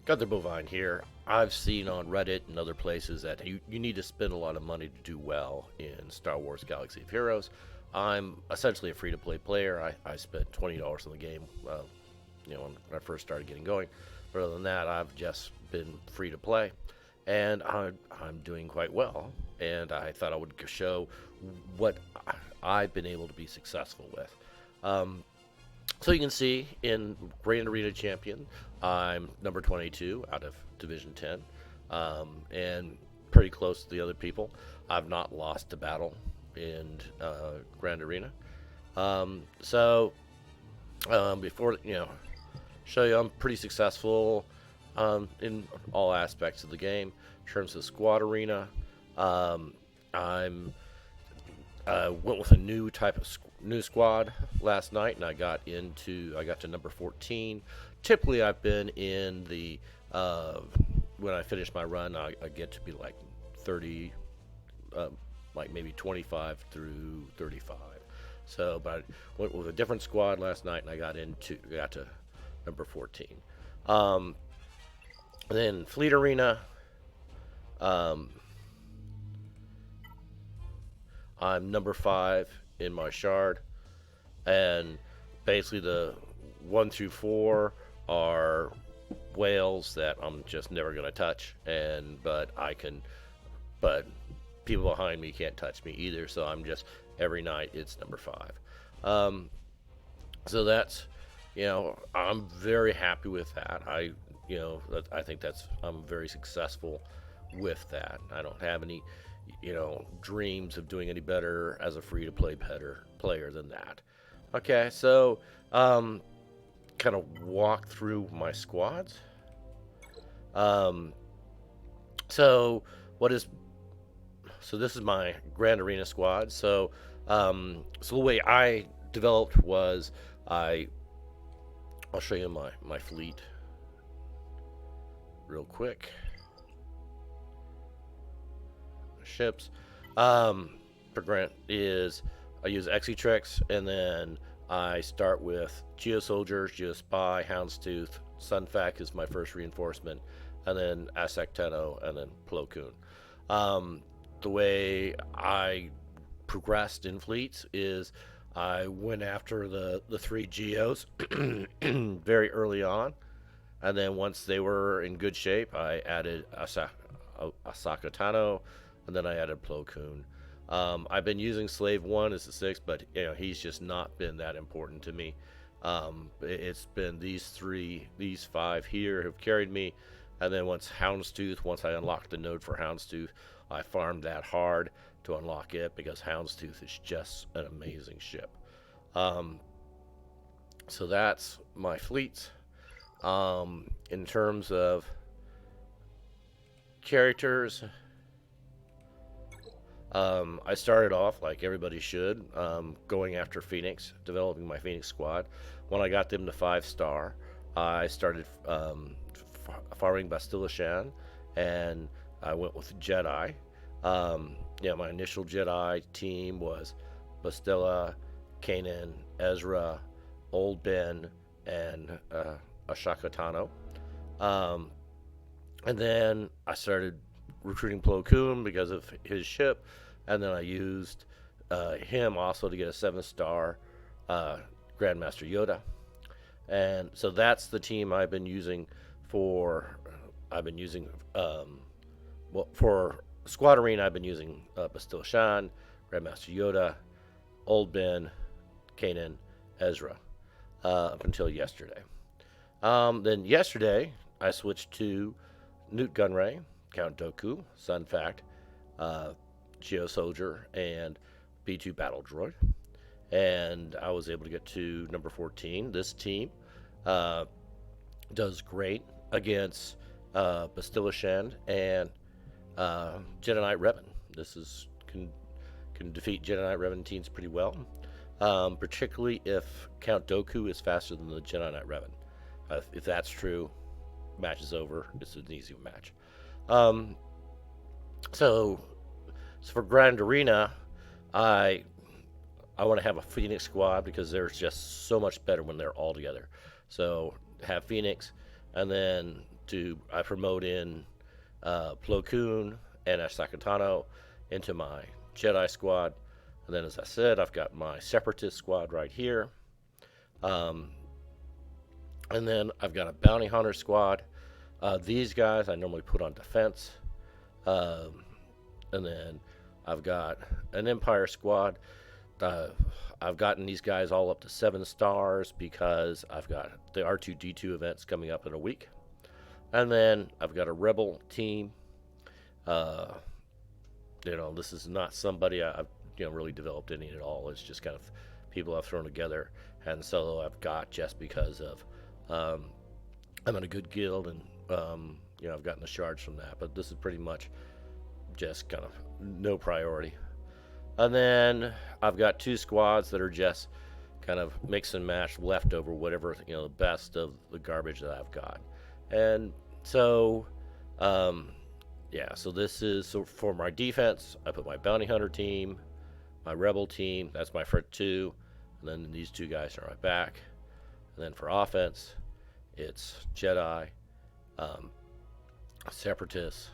Got the bovine here. I've seen on Reddit and other places that you need to spend a lot of money to do well in Star Wars Galaxy of Heroes. I'm essentially a free to play player. I spent $20 on the game, when I first started getting going. But other than that, I've just been free to play, and I'm doing quite well. And I thought I would show what I've been able to be successful with. So you can see in Grand Arena Champion, I'm number 22 out of Division 10, and pretty close to the other people. I've not lost a battle in Grand Arena. Before show you I'm pretty successful in all aspects of the game. In terms of Squad Arena, I'm went with a new type of new squad last night, and I got to number 14. Typically, I've been in the when I finish my run, I get to be like 30, like maybe 25 through 35. So, but I went with a different squad last night, and I got to number 14. Then Fleet Arena. I'm number 5 in my shard, and basically the 1 through 4 are whales that I'm just never gonna touch, but people behind me can't touch me either. So I'm just every night it's number 5. So that's I'm very happy with that. I think I'm very successful with that. I don't have any dreams of doing any better as a free to play player than that. Okay, so kind of walk through my squads. So what is so this is my Grand Arena squad. So the way I developed was I'll show you my fleet real quick. Ships. For Grant is I use Exetrix, and then I start with Geosoldier, Geospy, Houndstooth, Sunfac is my first reinforcement, and then Asacteno, and then Plo Koon. The way I progressed in fleets is I went after the 3 Geos very early on, and then once they were in good shape, I added Asakatano, and then I added Plo Koon. I've been using Slave 1 as the 6th, but he's just not been that important to me. It's been these 5 here who've carried me, and then once I unlocked the node for Houndstooth, I farmed that hard to unlock it because Houndstooth is just an amazing ship. So that's my fleets. In terms of characters, I started off like everybody should, going after Phoenix, developing my Phoenix squad. When I got them to 5-star, I started farming Bastilla Shan, and I went with Jedi. My initial Jedi team was Bastilla, Kanan, Ezra, Old Ben, and Ashaka Tano. And then I started recruiting Plo Koon because of his ship, and then I used him also to get a 7-star Grandmaster Yoda. And so that's the team I've been using for Squad Arena. I've been using Bastille Shan, Grandmaster Yoda, Old Ben, Kanan, Ezra, up until yesterday. Then yesterday, I switched to Newt Gunray, Count Dooku, Sun Fact, Geo Soldier, and B2 Battle Droid. And I was able to get to number 14. This team does great against Bastilla Shan and Jedi Knight Revan. Can defeat Jedi Knight Revan teams pretty well, particularly if Count Dooku is faster than the Jedi Knight Revan. If that's true, match is over. It's an easy match. So for Grand Arena, I want to have a Phoenix squad because they're just so much better when they're all together. So have Phoenix, and then I promote in Plo Koon and Ashtakatano into my Jedi squad. And then, as I said, I've got my Separatist squad right here. Um, and then I've got a Bounty Hunter squad. These guys I normally put on defense. Um, and then I've got an Empire squad. I've gotten these guys all up to 7 stars because I've got the R2D2 events coming up in a week. And then I've got a Rebel team. This is not somebody I've really developed any at all. It's just kind of people I've thrown together and solo I've got just because of I'm in a good guild and I've gotten the shards from that. But this is pretty much just kind of no priority. And then I've got 2 squads that are just kind of mix and match leftover whatever the best of the garbage that I've got. And so so this is for my defense. I put my Bounty Hunter team, my Rebel team, that's my front 2, and then these 2 guys are my back. And then for offense, it's Jedi, Separatists,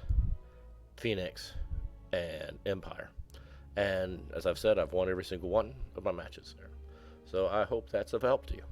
Phoenix, and Empire. And as I've said, I've won every single one of my matches there. So I hope that's of help to you.